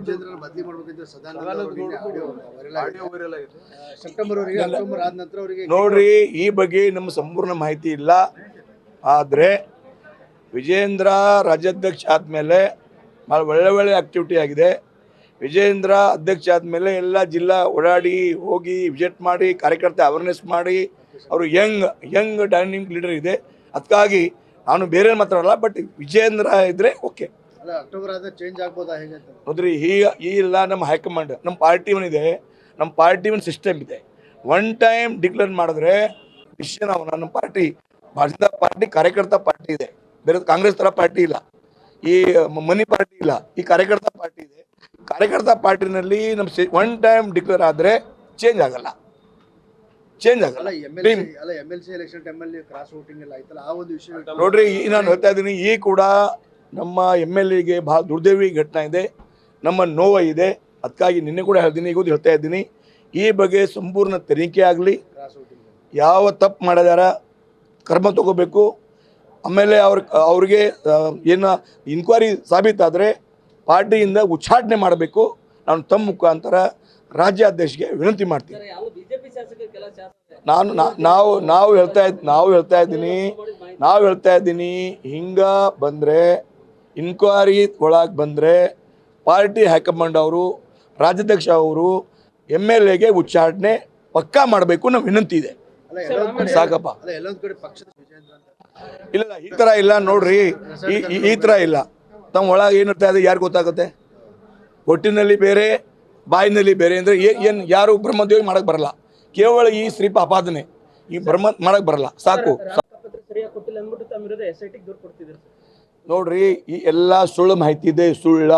ವಿಜೇಂದ್ರನ ಬದಲಿ ಮಾಡಬೇಕಿದ್ರೆ ಸೆಪ್ಟೆಂಬರ್ ವರೆಗೆ ಅಕ್ಟೋಬರ್ ಆದ ನಂತರ ಅವರಿಗೆ ನೋಡ್ರಿ ಈ ಬಗ್ಗೆ ನಮ್ಮ ಸಂಪೂರ್ಣ ಮಾಹಿತಿ ಇಲ್ಲ. ಆದರೆ ವಿಜೇಂದ್ರ ರಾಜ್ಯಾಧ್ಯಕ್ಷ ಆದಮೇಲೆ ಭಾಳ ಒಳ್ಳೆ ಆಕ್ಟಿವಿಟಿ ಆಗಿದೆ. ವಿಜೇಂದ್ರ ಅಧ್ಯಕ್ಷ ಆದಮೇಲೆ ಎಲ್ಲ ಜಿಲ್ಲಾ ಓಡಾಡಿ ಹೋಗಿ ವಿಸಿಟ್ ಮಾಡಿ ಕಾರ್ಯಕರ್ತ ಅವೇರ್ನೆಸ್ ಮಾಡಿ ಅವರು ಯಂಗ್ ಡೈನಿಂಗ್ ಲೀಡರ್ ಇದೆ. ಅದಕ್ಕಾಗಿ ನಾನು ಬೇರೆ ಮಾತಾಡಲ್ಲ, ಬಟ್ ವಿಜೇಂದ್ರ ಇದ್ರೆ ಓಕೆ. ಅಕ್ಟೋಬರ್ ಆದ ಚೇಂಜ್ ಆಗ್ಬೋದಾ ಹೇಗೆ ನೋಡ್ರಿ ಈ ಇಲ್ಲ ನಮ್ಮ ಹೈಕಮಾಂಡ್ ನಮ್ಮ ಪಾರ್ಟಿ ಇದೆ, ನಮ್ಮ ಪಾರ್ಟಿ ಒಂದು ಸಿಸ್ಟಮ್ ಇದೆ. ಒನ್ ಟೈಮ್ ಡಿಕ್ಲೇರ್ ಮಾಡಿದ್ರೆ ಡಿಸಿಷನ್ ಅವನ ನಮ್ಮ ಪಾರ್ಟಿ ಭಾರತೀಯ ಪಾರ್ಟಿ ಕಾರ್ಯಕರ್ತ ಪಾರ್ಟಿ ಇದೆ, ಬೇರೆ ಕಾಂಗ್ರೆಸ್ ಥರ ಪಾರ್ಟಿ ಇಲ್ಲ, ಈ ಮನಿ ಪಾರ್ಟಿ ಇಲ್ಲ, ಈ ಕಾರ್ಯಕರ್ತ ಪಾರ್ಟಿ ಇದೆ. ಕಾರ್ಯಕರ್ತ ಪಾರ್ಟಿನಲ್ಲಿ ನಮ್ಮ ಒನ್ ಟೈಮ್ ಡಿಕ್ಲೇರ್ ಆದರೆ ಚೇಂಜ್ ಆಗಲ್ಲ. MLC ಎಲೆಕ್ಷನ್ ಟೈಮಲ್ಲಿ ಕ್ರಾಸ್ ವೋಟಿಂಗ್ ಎಲ್ಲ ಆಯ್ತಲ್ಲ, ಆ ಒಂದು ವಿಷಯ ನೋಡ್ರಿ ನಾನು ಹೇಳ್ತಾ ಇದ್ದೀನಿ. ಈ ಕೂಡ ನಮ್ಮ MLAಗೆ ಭಾಳ ದುರ್ದೈವಿ ಘಟನೆ ಇದೆ, ನಮ್ಮ ನೋವು ಇದೆ. ಅದಕ್ಕಾಗಿ ನಿನ್ನೆ ಕೂಡ ಹೇಳ್ತೀನಿ, ಈಗ ಹೇಳ್ತಾ ಇದ್ದೀನಿ, ಈ ಬಗ್ಗೆ ಸಂಪೂರ್ಣ ತನಿಖೆ ಆಗಲಿ. ಯಾವ ತಪ್ಪು ಮಾಡಿದಾರ ಕ್ರಮ ತಗೋಬೇಕು. ಆಮೇಲೆ ಅವ್ರಿಗೆ ಏನು ಇನ್ಕ್ವೈರಿ ಸಾಬೀತಾದರೆ ಪಾರ್ಟಿಯಿಂದ ಉಚ್ಚಾಟನೆ ಮಾಡಬೇಕು. ನಾನು ತಮ್ಮ ಮುಖಾಂತರ ರಾಜ್ಯಾಧ್ಯಕ್ಷಗೆ ವಿನಂತಿ ಮಾಡ್ತೀನಿ. ನಾವು ಹೇಳ್ತಾ ಇದ್ದೀನಿ ಹಿಂಗೆ ಬಂದರೆ ಇನ್ಕ್ವೈರಿ ಒಳಗೆ ಬಂದರೆ ಪಾರ್ಟಿ ಹೈಕಮಾಂಡ್ ಅವರು ರಾಜ್ಯಾಧ್ಯಕ್ಷ ಅವರು MLAಗೆ ಉಚ್ಚಾಟನೆ ಪಕ್ಕಾ ಮಾಡಬೇಕು ನಮ್ಮ ವಿನಂತಿ ಇದೆ. ಸಾಕಪ್ಪ, ಇಲ್ಲ ಈ ಥರ ಇಲ್ಲ ನೋಡ್ರಿ, ಈ ಥರ ಇಲ್ಲ. ತಮ್ಮ ಒಳಗೆ ಏನಿರ್ತಾ ಇದೆ ಯಾರು ಗೊತ್ತಾಗುತ್ತೆ? ಒಟ್ಟಿನಲ್ಲಿ ಬೇರೆ ಬಾಯಿನಲ್ಲಿ ಬೇರೆ ಅಂದರೆ ಏನು ಯಾರು ಬ್ರಹ್ಮದೇವಿ ಮಾಡಕ್ಕೆ ಬರಲ್ಲ. ಕೇವಲ ಈ ಶ್ರೀಪ ಅಪಾದನೆ ಈ ಬ್ರಹ್ಮ ಮಾಡಕ್ಕೆ ಬರಲ್ಲ. ಸಾಕು ನೋಡ್ರಿ, ಈ ಎಲ್ಲ ಸುಳ್ಳು ಮಾಹಿತಿ ಇದೆ, ಸುಳ್ಳ